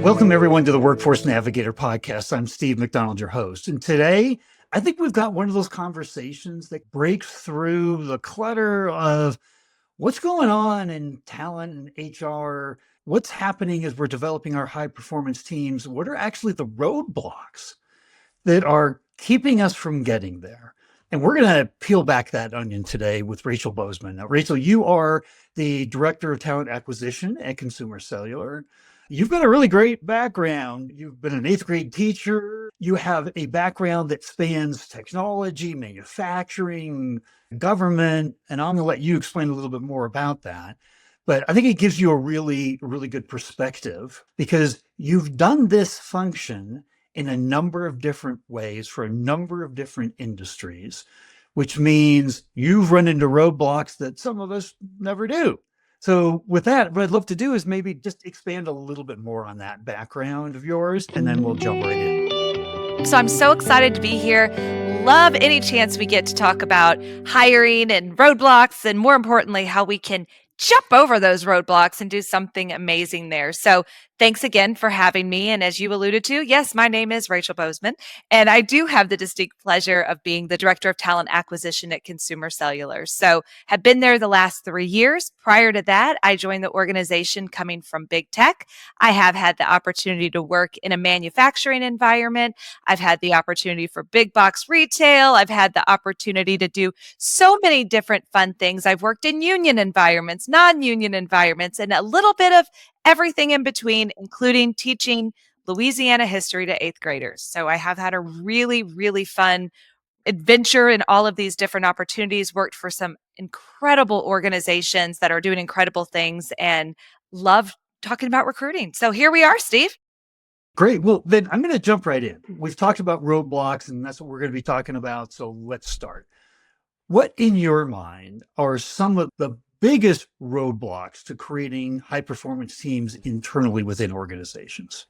Welcome, everyone, to the Workforce Navigator podcast. I'm Steve McDonald, your host. And today, I think we've got one of those conversations that breaks through the clutter of what's going on in talent and HR, what's happening as we're developing our high performance teams, what are actually the roadblocks that are keeping us from getting there. And we're going to peel back that onion today with Rachel Bozeman. Now, Rachel, you are the Director of Talent Acquisition at Consumer Cellular. You've got a really great background. You've been an eighth grade teacher. You have a background that spans technology, manufacturing, government, and I'm going to let you explain a little bit more about that. But I think it gives you a really good perspective because you've done this function in a number of different ways for a number of different industries, which means you've run into roadblocks that some of us never do. So with that, what I'd love to do is maybe just expand a little bit more on that background of yours, and then we'll jump right in. So I'm so excited to be here. Love any chance we get to talk about hiring and roadblocks, and more importantly, how we can jump over those roadblocks and do something amazing there. So thanks again for having me. And as you alluded to, yes, my name is Rachel Bozeman, and I do have the distinct pleasure of being the Director of Talent Acquisition at Consumer Cellular. So have been there the last 3 years. Prior to that, I joined the organization coming from big tech. I have had the opportunity to work in a manufacturing environment. I've had the opportunity for big box retail. I've had the opportunity to do so many different fun things. I've worked in union environments, non-union environments, and a little bit of everything in between, including teaching Louisiana history to eighth graders. So I have had a really fun adventure in all of these different opportunities, worked for some incredible organizations that are doing incredible things, and love talking about recruiting. So here we are, Steve. Great. Well, then I'm going to jump right in. We've talked about roadblocks, and that's what we're going to be talking about. So let's start. What, in your mind, are some of the biggest roadblocks to creating high performance teams internally within organizations?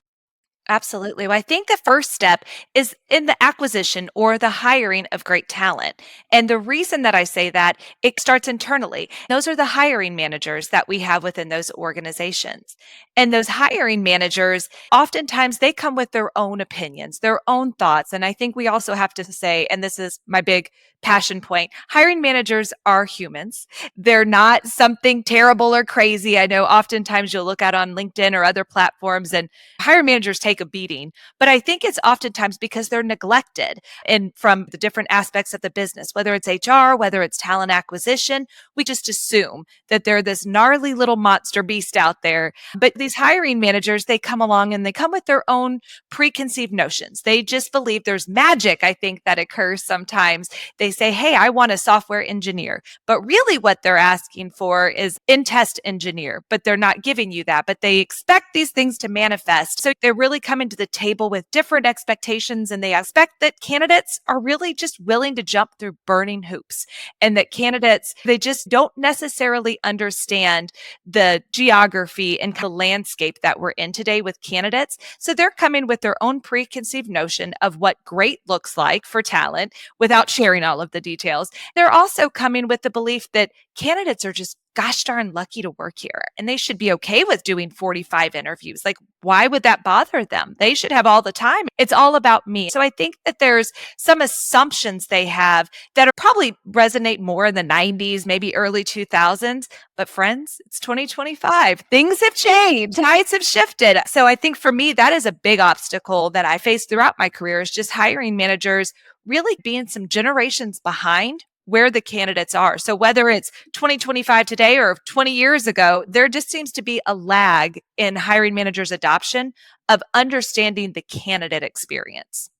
Absolutely. Well, I think the first step is in the acquisition or the hiring of great talent. And the reason that I say that, it starts internally. Those are the hiring managers that we have within those organizations. And those hiring managers, oftentimes they come with their own opinions, their own thoughts. And I think we also have to say, and this is my big passion point, hiring managers are humans. They're not something terrible or crazy. I know oftentimes you'll look at on LinkedIn or other platforms and hiring managers take a beating, but I think it's oftentimes because they're neglected and from the different aspects of the business, whether it's HR, whether it's talent acquisition, we just assume that they're this gnarly little monster beast out there. But these hiring managers, they come along and they come with their own preconceived notions. They just believe there's magic, I think, that occurs sometimes. They say, hey, I want a software engineer, but really what they're asking for is in-test engineer, but they're not giving you that, but they expect these things to manifest. So they're really coming to the table with different expectations, and they expect that candidates are really just willing to jump through burning hoops, and that candidates, they just don't necessarily understand the geography and the landscape that we're in today with candidates. So they're coming with their own preconceived notion of what great looks like for talent without sharing all of the details. They're also coming with the belief that candidates are just gosh darn lucky to work here, and they should be okay with doing 45 interviews. Like, why would that bother them? They should have all the time. It's all about me. So I think that there's some assumptions they have that are probably resonate more in the 90s, maybe early 2000s. But friends, it's 2025. Things have changed. Tides have shifted. So I think for me, that is a big obstacle that I faced throughout my career, is just hiring managers really being some generations behind where the candidates are. So whether it's 2025 today or 20 years ago, there just seems to be a lag in hiring managers' adoption of understanding the candidate experience.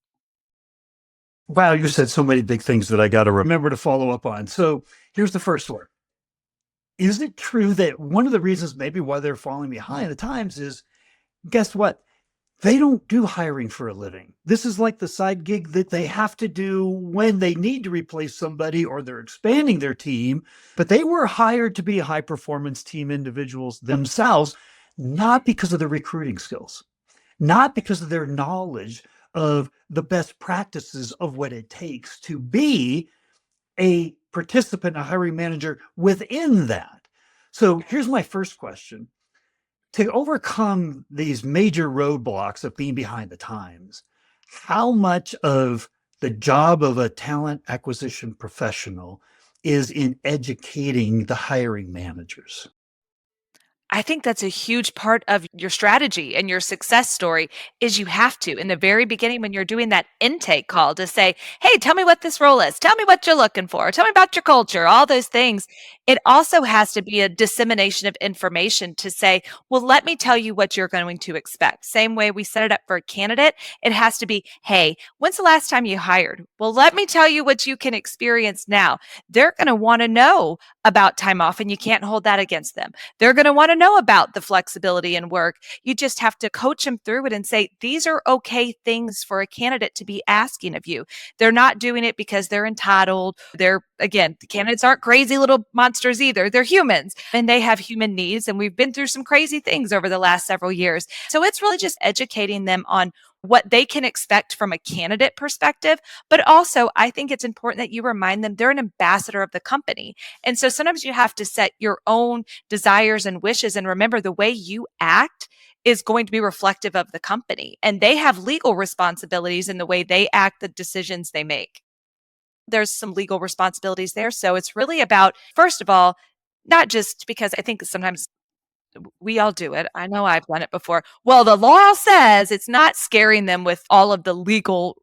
Wow, you said so many big things that I got to remember to follow up on. So here's the first one. Is it true that one of the reasons maybe why they're falling behind the times is, guess what? They don't do hiring for a living. This is like the side gig that they have to do when they need to replace somebody or they're expanding their team. But they were hired to be high performance team individuals themselves, not because of their recruiting skills, not because of their knowledge of the best practices of what it takes to be a participant, a hiring manager within that. So here's my first question. To overcome these major roadblocks of being behind the times, how much of the job of a talent acquisition professional is in educating the hiring managers? I think that's a huge part of your strategy and your success story is you have to in the very beginning when you're doing that intake call to say, "Hey, tell me what this role is. Tell me what you're looking for. Tell me about your culture." All those things. It also has to be a dissemination of information to say, "Well, let me tell you what you're going to expect." Same way we set it up for a candidate, it has to be, "Hey, when's the last time you hired? Well, let me tell you what you can experience now." They're going to want to know about time off and you can't hold that against them. They're going to want to know about the flexibility in work. You just have to coach them through it and say, these are okay things for a candidate to be asking of you. They're not doing it because they're entitled. Again, the candidates aren't crazy little monsters either. They're humans and they have human needs. And we've been through some crazy things over the last several years. So it's really just educating them on what they can expect from a candidate perspective. But also, I think it's important that you remind them they're an ambassador of the company. And so sometimes you have to set your own desires and wishes. And remember, the way you act is going to be reflective of the company. And they have legal responsibilities in the way they act, the decisions they make. There's some legal responsibilities there. So it's really about, first of all, not just because I think sometimes we all do it. I know I've done it before. Well, the law says it's not scaring them with all of the legal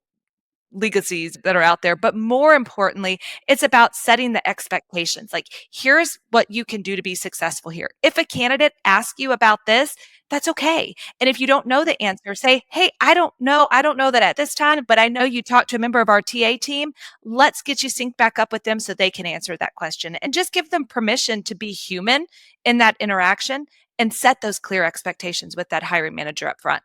legacies that are out there. But more importantly, it's about setting the expectations. Like, here's what you can do to be successful here. If a candidate asks you about this, that's okay. And if you don't know the answer, say, hey, I don't know. I don't know that at this time, but I know you talked to a member of our TA team. Let's get you synced back up with them so they can answer that question and just give them permission to be human in that interaction and set those clear expectations with that hiring manager up front.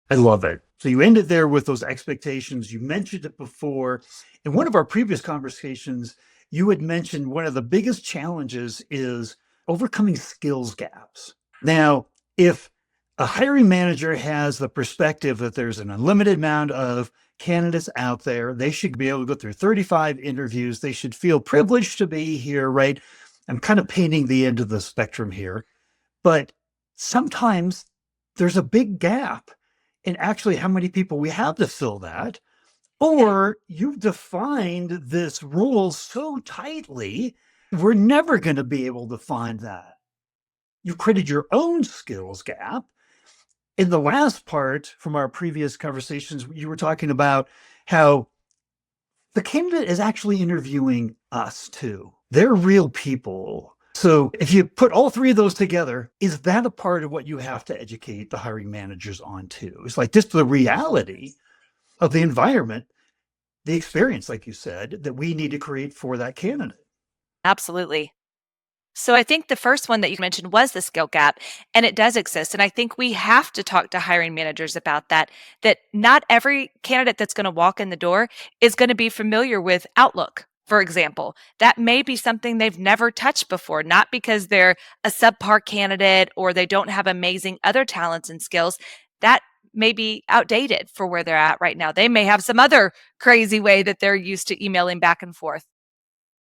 I love it. So you ended there with those expectations. You mentioned it before. In one of our previous conversations, you had mentioned one of the biggest challenges is overcoming skills gaps. Now, if a hiring manager has the perspective that there's an unlimited amount of candidates out there, they should be able to go through 35 interviews. They should feel privileged to be here, right? I'm kind of painting the end of the spectrum here, but sometimes there's a big gap in actually how many people we have to fill that. Or you've defined this rule so tightly, we're never going to be able to find that. You've created your own skills gap. In the last part from our previous conversations, you were talking about how the candidate is actually interviewing us too. They're real people. So if you put all three of those together, is that a part of what you have to educate the hiring managers on too? It's like just the reality of the environment, the experience, like you said, that we need to create for that candidate. Absolutely. So I think the first one that you mentioned was the skill gap, and it does exist. And I think we have to talk to hiring managers about that, that not every candidate that's going to walk in the door is going to be familiar with Outlook, for example. That may be something they've never touched before, not because they're a subpar candidate or they don't have amazing other talents and skills. That may be outdated for where they're at right now. They may have some other crazy way that they're used to emailing back and forth.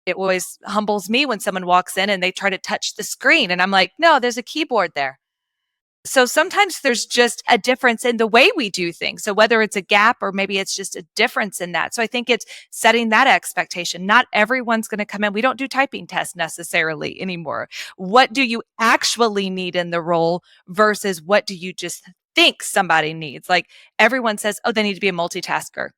It always humbles me when someone walks in and they try to touch the screen. And I'm like, no, there's a keyboard there. So sometimes there's just a difference in the way we do things. So whether it's a gap or maybe it's just a difference in that. So I think it's setting that expectation. Not everyone's going to come in. We don't do typing tests necessarily anymore. What do you actually need in the role versus what do you just think somebody needs? Like everyone says, oh, they need to be a multitasker.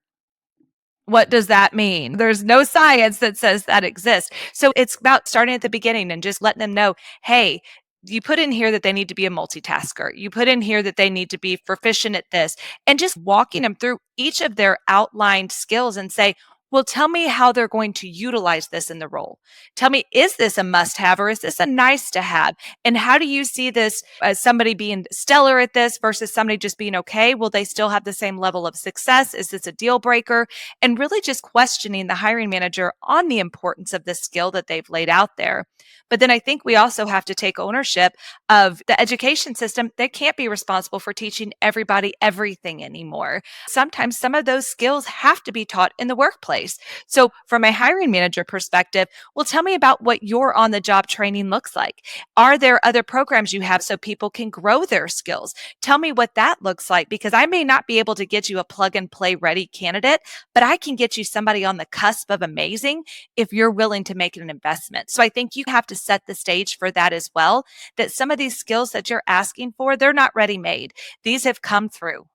What does that mean? There's no science that says that exists. So it's about starting at the beginning and just letting them know, hey, you put in here that they need to be a multitasker. You put in here that they need to be proficient at this, and just walking them through each of their outlined skills and say, well, tell me how they're going to utilize this in the role. Tell me, is this a must have or is this a nice to have? And how do you see this as somebody being stellar at this versus somebody just being okay? Will they still have the same level of success? Is this a deal breaker? And really just questioning the hiring manager on the importance of the skill that they've laid out there. But then I think we also have to take ownership of the education system. They can't be responsible for teaching everybody everything anymore. Sometimes some of those skills have to be taught in the workplace. place. So, from a hiring manager perspective, well, tell me about what your on the job training looks like. Are there other programs you have so people can grow their skills? Tell me what that looks like because I may not be able to get you a plug and play ready candidate, but I can get you somebody on the cusp of amazing if you're willing to make an investment. So I think you have to set the stage for that as well, that some of these skills that you're asking for, they're not ready made. These have come through.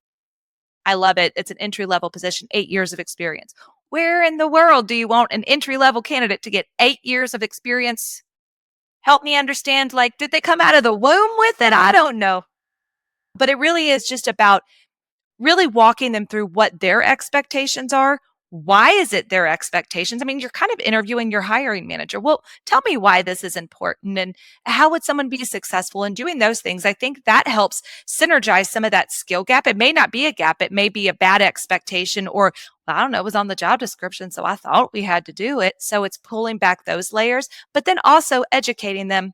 I love it. It's an entry level position, 8 years of experience. Where in the world do you want an entry level candidate to get 8 years of experience? Help me understand. Like, did they come out of the womb with it? I don't know. But it really is just about really walking them through what their expectations are. Why is it their expectations? I mean, you're kind of interviewing your hiring manager. Well, tell me why this is important and how would someone be successful in doing those things? I think that helps synergize some of that skill gap. It may not be a gap, it may be a bad expectation or well, I don't know, it was on the job description, so I thought we had to do it. So it's pulling back those layers, but then also educating them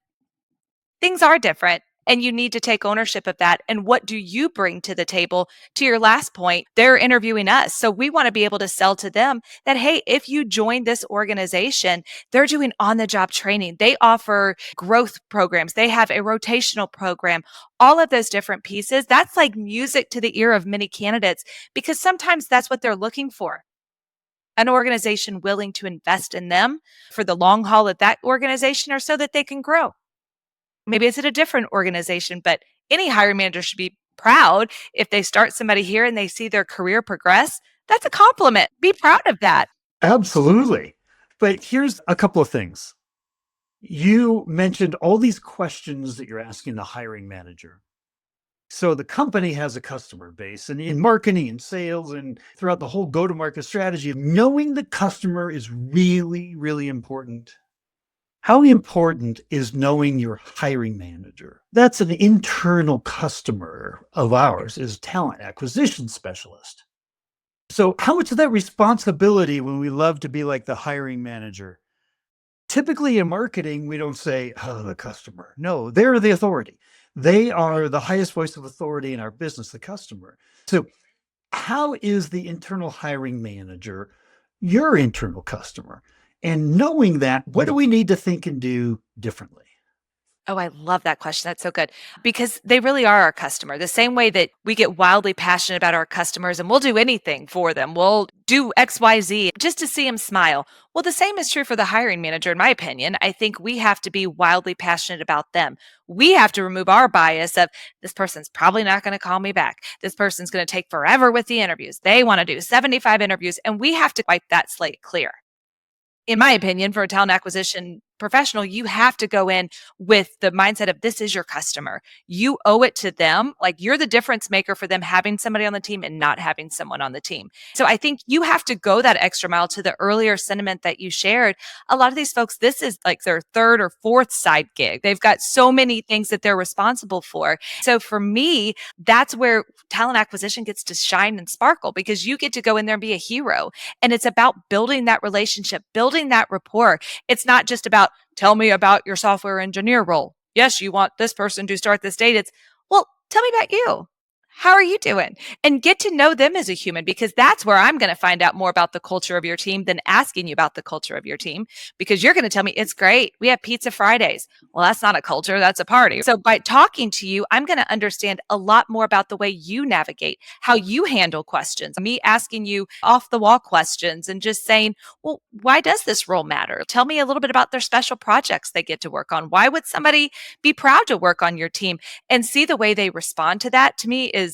things are different and you need to take ownership of that. And what do you bring to the table? To your last point, they're interviewing us. So we want to be able to sell to them that, hey, if you join this organization, they're doing on the job training. They offer growth programs, they have a rotational program, all of those different pieces. That's like music to the ear of many candidates because sometimes that's what they're looking for. An organization willing to invest in them for the long haul of that organization or so that they can grow. Maybe it's at a different organization, but any hiring manager should be proud if they start somebody here and they see their career progress. That's a compliment. Be proud of that. Absolutely. But here's a couple of things. You mentioned all these questions that you're asking the hiring manager. So the company has a customer base, and in marketing and sales and throughout the whole go to market strategy, knowing the customer is really, really important. How important is knowing your hiring manager? That's an internal customer of ours, is talent acquisition specialist. So how much of that responsibility when we love to be like the hiring manager? Typically in marketing, we don't say, oh, the customer. No, they're the authority. They are the highest voice of authority in our business, the customer. So how is the internal hiring manager your internal customer? And knowing that, what do we need to think and do differently? Oh, I love that question. That's so good because they really are our customer. The same way that we get wildly passionate about our customers and we'll do anything for them. We'll do XYZ just to see them smile. Well, the same is true for the hiring manager, in my opinion. I think we have to be wildly passionate about them. We have to remove our bias of this person's probably not going to call me back. This person's going to take forever with the interviews. They want to do 75 interviews, and we have to wipe that slate clear. In my opinion, for a talent acquisition professional, you have to go in with the mindset of this is your customer. You owe it to them. Like you're the difference maker for them having somebody on the team and not having someone on the team. So I think you have to go that extra mile to the earlier sentiment that you shared. A lot of these folks, this is like their third or fourth side gig. They've got so many things that they're responsible for. So for me, that's where talent acquisition gets to shine and sparkle because you get to go in there and be a hero. And it's about building that relationship, building that rapport. It's not just about tell me about your software engineer role. Yes, you want this person to start this date. It's, well, tell me about you. How are you doing? And get to know them as a human because that's where I'm going to find out more about the culture of your team than asking you about the culture of your team because you're going to tell me it's great. We have pizza Fridays. Well, that's not a culture, that's a party. So by talking to you, I'm going to understand a lot more about the way you navigate, how you handle questions, me asking you off the wall questions and just saying, well, why does this role matter? Tell me a little bit about their special projects they get to work on. Why would somebody be proud to work on your team? And see the way they respond to that to me is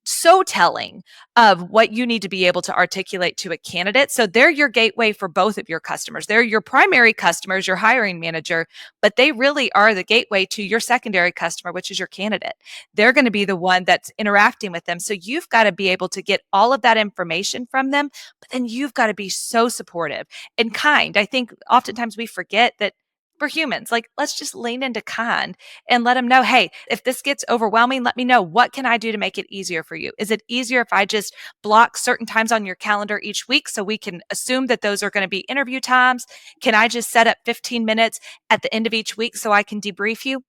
so telling of what you need to be able to articulate to a candidate. So they're your gateway for both of your customers. They're your primary customers, your hiring manager, but they really are the gateway to your secondary customer, which is your candidate. They're going to be the one that's interacting with them. So you've got to be able to get all of that information from them, but then you've got to be so supportive and kind. I think oftentimes we forget that we're humans. Like, let's just lean into kind and let them know, hey, if this gets overwhelming, let me know. What can I do to make it easier for you? Is it easier if I just block certain times on your calendar each week so we can assume that those are going to be interview times? Can I just set up 15 minutes at the end of each week so I can debrief you?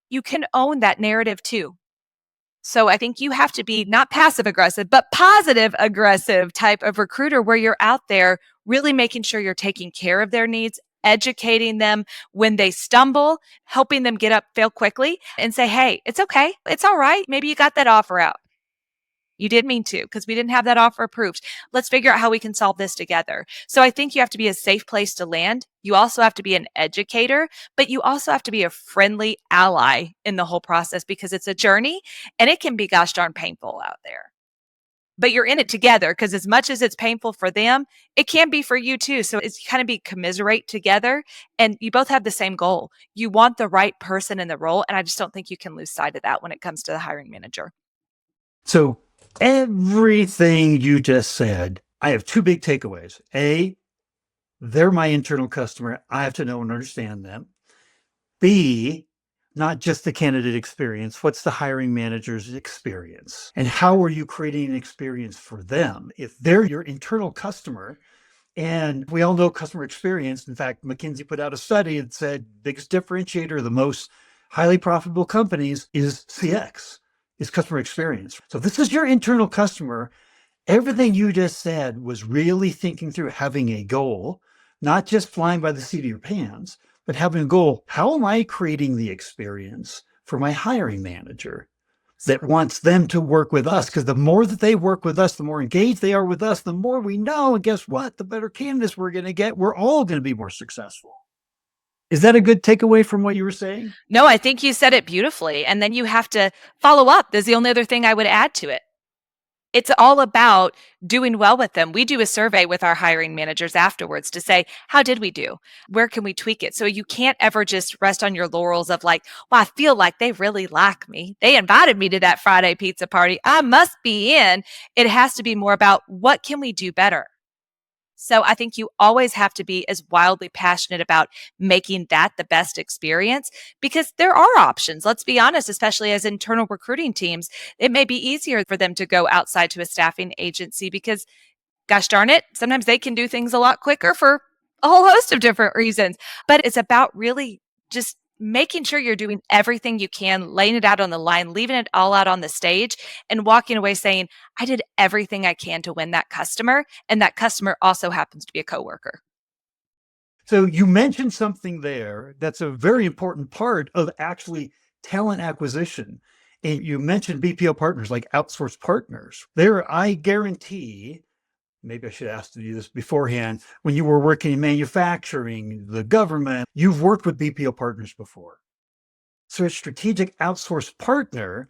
You can own that narrative too. So I think you have to be not passive aggressive, but positive aggressive type of recruiter where you're out there really making sure you're taking care of their needs, educating them when they stumble, helping them get up, fail quickly, and say, hey, it's okay. It's all right. Maybe you got that offer out. You did mean to because we didn't have that offer approved. Let's figure out how we can solve this together. So I think you have to be a safe place to land. You also have to be an educator, but you also have to be a friendly ally in the whole process because it's a journey and it can be gosh darn painful out there. But you're in it together because as much as it's painful for them, it can be for you too. So it's kind of be commiserate together and you both have the same goal. You want the right person in the role. And I just don't think you can lose sight of that when it comes to the hiring manager. So everything you just said, I have two big takeaways. A, they're my internal customer. I have to know and understand them. B, not just the candidate experience. What's the hiring manager's experience? And how are you creating an experience for them? If they're your internal customer, and we all know customer experience. In fact, McKinsey put out a study that said biggest differentiator of the most highly profitable companies is CX, is customer experience. So if this is your internal customer. Everything you just said was really thinking through having a goal, not just flying by the seat of your pants, but having a goal. How am I creating the experience for my hiring manager that wants them to work with us? Because the more that they work with us, the more engaged they are with us, the more we know. And guess what? The better candidates we're going to get. We're all going to be more successful. Is that a good takeaway from what you were saying? No, I think you said it beautifully. And then you have to follow up. There's the only other thing I would add to it. It's all about doing well with them. We do a survey with our hiring managers afterwards to say, how did we do? Where can we tweak it? So you can't ever just rest on your laurels of like, well, I feel like they really like me. They invited me to that Friday pizza party. I must be in. It has to be more about what can we do better? So I think you always have to be as wildly passionate about making that the best experience because there are options. Let's be honest, especially as internal recruiting teams, it may be easier for them to go outside to a staffing agency because gosh darn it, sometimes they can do things a lot quicker for a whole host of different reasons. But it's about really just making sure you're doing everything you can, laying it out on the line, leaving it all out on the stage, and walking away saying, I did everything I can to win that customer. And that customer also happens to be a coworker. So you mentioned something there that's a very important part of actually talent acquisition. And you mentioned BPO partners like outsourced partners. There, I guarantee, maybe I should ask you this beforehand, when you were working in manufacturing, the government, you've worked with BPO partners before. So a strategic outsourced partner,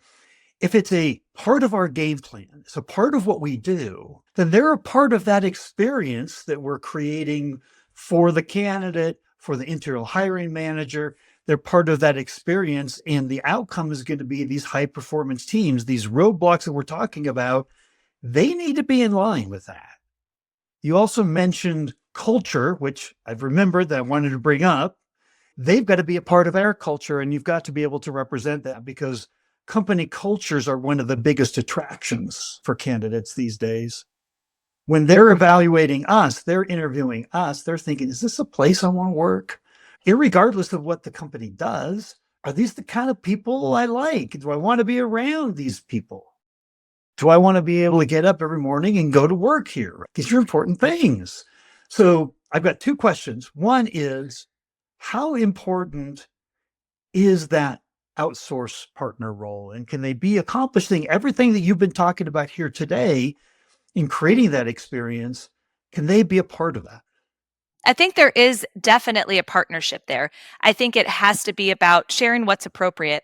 if it's a part of our game plan, it's a part of what we do, then they're a part of that experience that we're creating for the candidate, for the internal hiring manager. They're part of that experience. And the outcome is going to be these high performance teams, these roadblocks that we're talking about. They need to be in line with that. You also mentioned culture, which I've remembered that I wanted to bring up. They've got to be a part of our culture, and you've got to be able to represent that because company cultures are one of the biggest attractions for candidates these days. When they're evaluating us, they're interviewing us, they're thinking, is this a place I want to work? Irregardless of what the company does, are these the kind of people I like? Do I want to be around these people? Do I want to be able to get up every morning and go to work here? These are important things. So I've got two questions. One is, how important is that outsource partner role? And can they be accomplishing everything that you've been talking about here today in creating that experience? Can they be a part of that? I think there is definitely a partnership there. I think it has to be about sharing what's appropriate.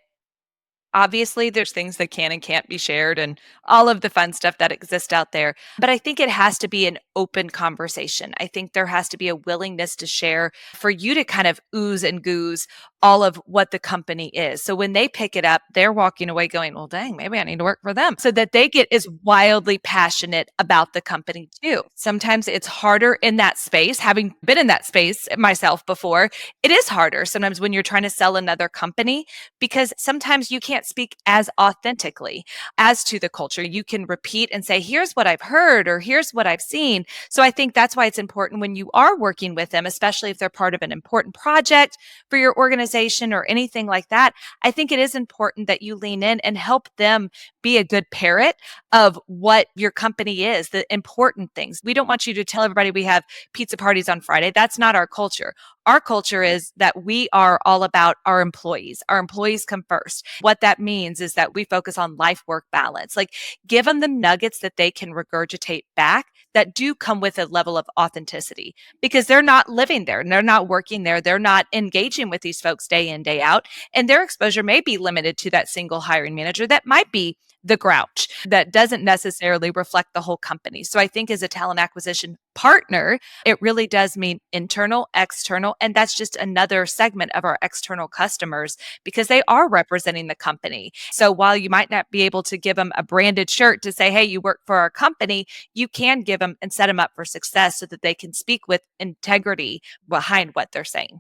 Obviously, there's things that can and can't be shared and all of the fun stuff that exists out there. But I think it has to be an open conversation. I think there has to be a willingness to share for you to kind of ooze and goose all of what the company is. So when they pick it up, they're walking away going, well, dang, maybe I need to work for them so that they get as wildly passionate about the company too. Sometimes it's harder in that space. Having been in that space myself before, it is harder sometimes when you're trying to sell another company because sometimes you can't speak as authentically as to the culture. You can repeat and say, here's what I've heard or here's what I've seen. So I think that's why it's important when you are working with them, especially if they're part of an important project for your organization organization or anything like that, I think it is important that you lean in and help them be a good parrot of what your company is, the important things. We don't want you to tell everybody we have pizza parties on Friday. That's not our culture. Our culture is that we are all about our employees. Our employees come first. What that means is that we focus on life work balance. Like, give them the nuggets that they can regurgitate back that do come with a level of authenticity, because they're not living there and they're not working there. They're not engaging with these folks day in, day out. And their exposure may be limited to that single hiring manager that might be the grouch that doesn't necessarily reflect the whole company. So I think as a talent acquisition partner, it really does mean internal, external, and that's just another segment of our external customers because they are representing the company. So while you might not be able to give them a branded shirt to say, hey, you work for our company, you can give them and set them up for success so that they can speak with integrity behind what they're saying.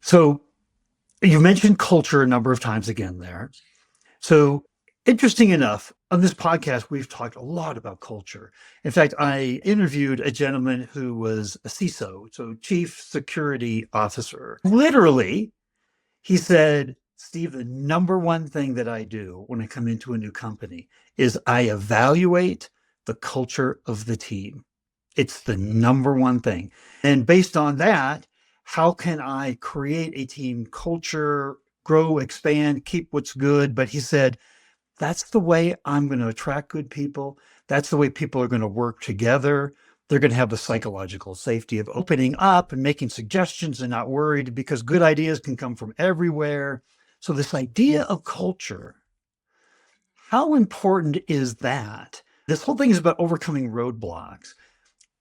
So you mentioned culture a number of times again there. So interesting enough, on this podcast, we've talked a lot about culture. In fact, I interviewed a gentleman who was a CISO, so Chief Security Officer. Literally, he said, Steve, the number one thing that I do when I come into a new company is I evaluate the culture of the team. It's the number one thing. And based on that, how can I create a team culture, grow, expand, keep what's good? But he said, that's the way I'm going to attract good people. That's the way people are going to work together. They're going to have the psychological safety of opening up and making suggestions and not worried because good ideas can come from everywhere. So this idea of culture, how important is that? This whole thing is about overcoming roadblocks.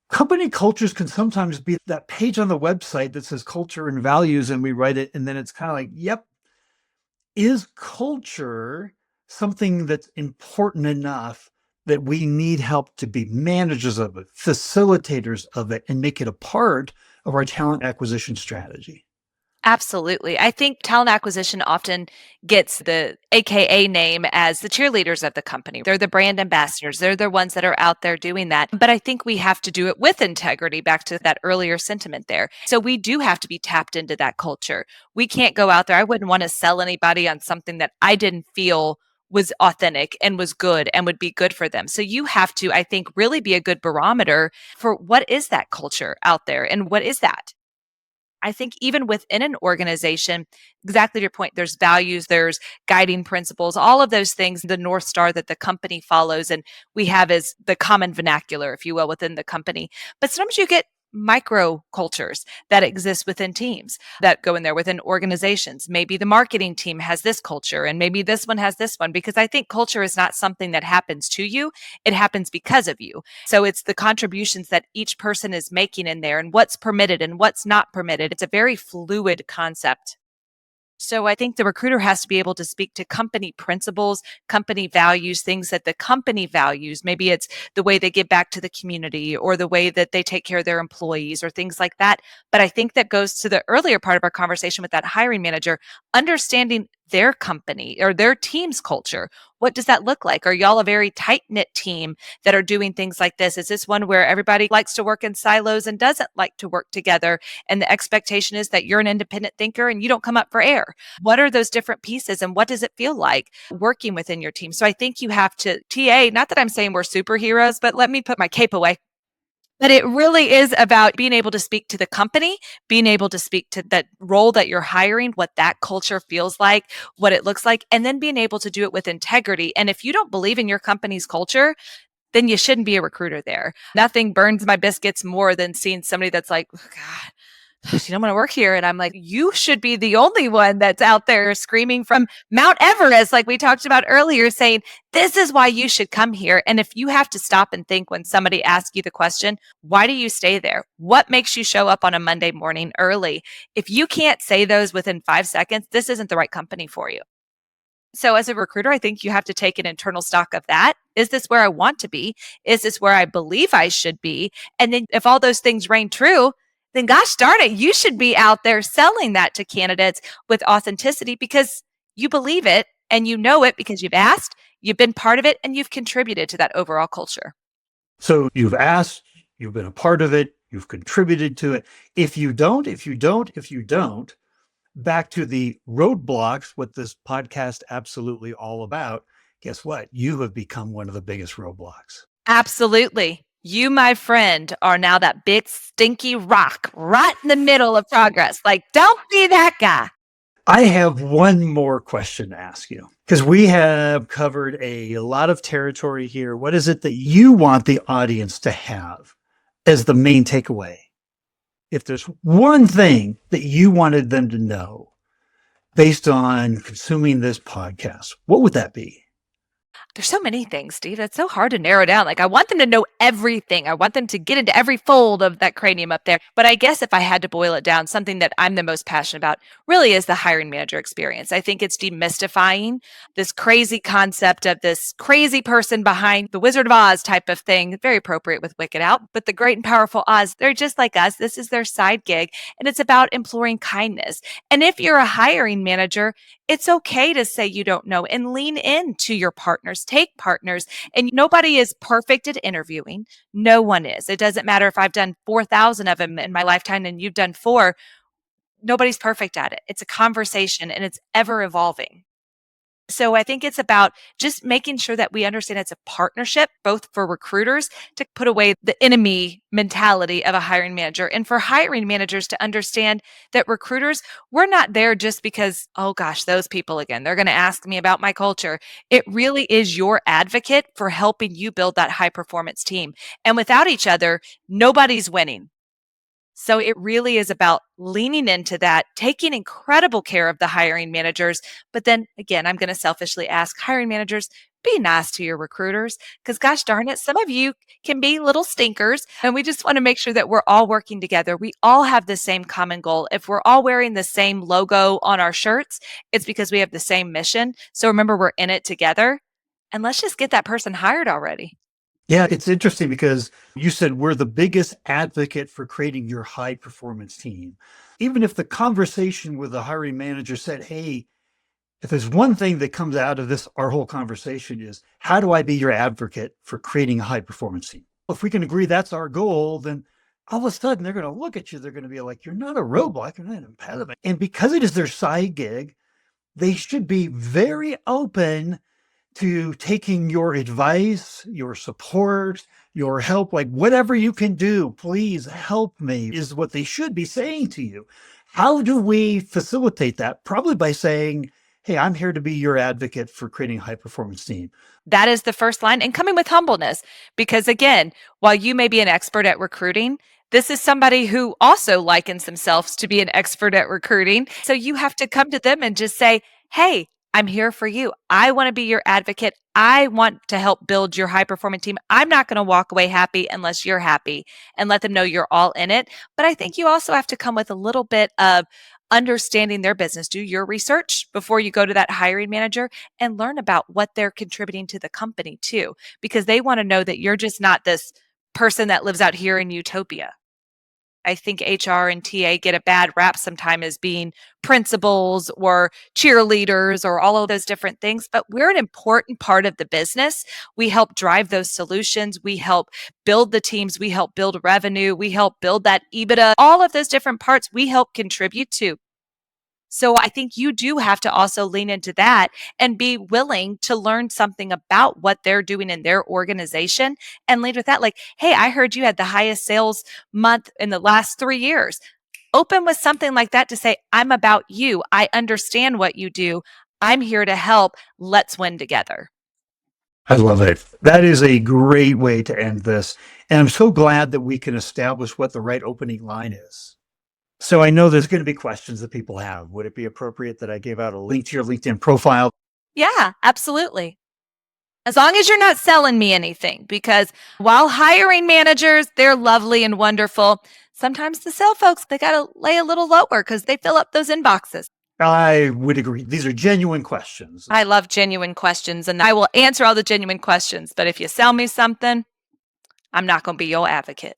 Company cultures can sometimes be that page on the website that says culture and values, and we write it, and then it's kind of like, yep, is culture something that's important enough that we need help to be managers of it, facilitators of it, and make it a part of our talent acquisition strategy? Absolutely. I think talent acquisition often gets the AKA name as the cheerleaders of the company. They're the brand ambassadors. They're the ones that are out there doing that. But I think we have to do it with integrity, back to that earlier sentiment there. So we do have to be tapped into that culture. We can't go out there. I wouldn't want to sell anybody on something that I didn't feel was authentic and was good and would be good for them. So you have to, I think, really be a good barometer for what is that culture out there and what is that? I think even within an organization, exactly to your point, there's values, there's guiding principles, all of those things, the North Star that the company follows and we have as the common vernacular, if you will, within the company. But sometimes you get micro cultures that exist within teams that go in there within organizations. Maybe the marketing team has this culture and maybe this one has this one, because I think culture is not something that happens to you. It happens because of you. So it's the contributions that each person is making in there and what's permitted and what's not permitted. It's a very fluid concept. So I think the recruiter has to be able to speak to company principles, company values, things that the company values. Maybe it's the way they give back to the community or the way that they take care of their employees or things like that. But I think that goes to the earlier part of our conversation with that hiring manager, understanding their company or their team's culture. What does that look like? Are y'all a very tight knit team that are doing things like this? Is this one where everybody likes to work in silos and doesn't like to work together? And the expectation is that you're an independent thinker and you don't come up for air. What are those different pieces and what does it feel like working within your team? So I think you have to TA, not that I'm saying we're superheroes, but let me put my cape away. But it really is about being able to speak to the company, being able to speak to that role that you're hiring, what that culture feels like, what it looks like, and then being able to do it with integrity. And if you don't believe in your company's culture, then you shouldn't be a recruiter there. Nothing burns my biscuits more than seeing somebody that's like, oh, God, you don't want to work here. And I'm like, you should be the only one that's out there screaming from Mount Everest, like we talked about earlier, saying, this is why you should come here. And if you have to stop and think when somebody asks you the question, why do you stay there? What makes you show up on a Monday morning early? If you can't say those within 5 seconds, this isn't the right company for you. So as a recruiter, I think you have to take an internal stock of that. Is this where I want to be? Is this where I believe I should be? And then if all those things reign true, then gosh darn it, you should be out there selling that to candidates with authenticity because you believe it and you know it because you've asked, you've been part of it, and you've contributed to that overall culture. So you've asked, you've been a part of it, you've contributed to it. If you don't, back to the roadblocks, what this podcast absolutely all about, guess what? You have become one of the biggest roadblocks. Absolutely. You, my friend, are now that big stinky rock right in the middle of progress. Like, don't be that guy. I have one more question to ask you because we have covered a lot of territory here. What is it that you want the audience to have as the main takeaway? If there's one thing that you wanted them to know based on consuming this podcast, what would that be? There's so many things, Steve. It's so hard to narrow down. Like, I want them to know everything. I want them to get into every fold of that cranium up there. But I guess if I had to boil it down, something that I'm the most passionate about really is the hiring manager experience. I think it's demystifying this crazy concept of this crazy person behind the Wizard of Oz type of thing. Very appropriate with Wicked Out. But the great and powerful Oz, they're just like us. This is their side gig. And it's about imploring kindness. And if you're a hiring manager, it's okay to say you don't know and lean into your partners, take partners. And nobody is perfect at interviewing. No one is. It doesn't matter if I've done 4,000 of them in my lifetime and you've done four. Nobody's perfect at it. It's a conversation and it's ever evolving. So I think it's about just making sure that we understand it's a partnership, both for recruiters to put away the enemy mentality of a hiring manager and for hiring managers to understand that recruiters, we're not there just because, oh gosh, those people again, they're going to ask me about my culture. It really is your advocate for helping you build that high performance team. And without each other, nobody's winning. So it really is about leaning into that, taking incredible care of the hiring managers. But then again, I'm going to selfishly ask hiring managers, be nice to your recruiters because gosh darn it, some of you can be little stinkers. And we just want to make sure that we're all working together. We all have the same common goal. If we're all wearing the same logo on our shirts, it's because we have the same mission. So remember, we're in it together. And let's just get that person hired already. Yeah, it's interesting because you said we're the biggest advocate for creating your high performance team. Even if the conversation with the hiring manager said, hey, if there's one thing that comes out of this, our whole conversation is how do I be your advocate for creating a high performance team? If we can agree that's our goal, then all of a sudden they're going to look at you. They're going to be like, you're not a roadblock, you're not an impediment. And because it is their side gig, they should be very open to taking your advice, your support, your help, like whatever you can do, please help me, is what they should be saying to you. How do we facilitate that? Probably by saying, hey, I'm here to be your advocate for creating a high performance team. That is the first line and coming with humbleness. Because again, while you may be an expert at recruiting, this is somebody who also likens themselves to be an expert at recruiting. So you have to come to them and just say, hey, I'm here for you. I want to be your advocate. I want to help build your high performing team. I'm not going to walk away happy unless you're happy and let them know you're all in it. But I think you also have to come with a little bit of understanding their business. Do your research before you go to that hiring manager and learn about what they're contributing to the company too, because they want to know that you're just not this person that lives out here in utopia. I think HR and TA get a bad rap sometimes as being principals or cheerleaders or all of those different things, but we're an important part of the business. We help drive those solutions. We help build the teams. We help build revenue. We help build that EBITDA. All of those different parts we help contribute to. So I think you do have to also lean into that and be willing to learn something about what they're doing in their organization and lead with that. Like, hey, I heard you had the highest sales month in the last 3 years. Open with something like that to say, I'm about you. I understand what you do. I'm here to help. Let's win together. I love it. That is a great way to end this. And I'm so glad that we can establish what the right opening line is. So I know there's going to be questions that people have. Would it be appropriate that I gave out a link to your LinkedIn profile? Yeah, absolutely. As long as you're not selling me anything, because while hiring managers, they're lovely and wonderful. Sometimes the sell folks, they got to lay a little lower because they fill up those inboxes. I would agree. These are genuine questions. I love genuine questions and I will answer all the genuine questions. But if you sell me something, I'm not going to be your advocate.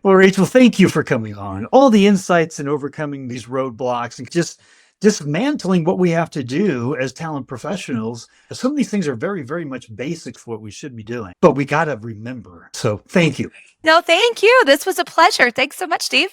Well, Rachel, thank you for coming on. All the insights and overcoming these roadblocks and just dismantling what we have to do as talent professionals. Some of these things are very, very much basics for what we should be doing, but we got to remember. So thank you. No, thank you. This was a pleasure. Thanks so much, Steve.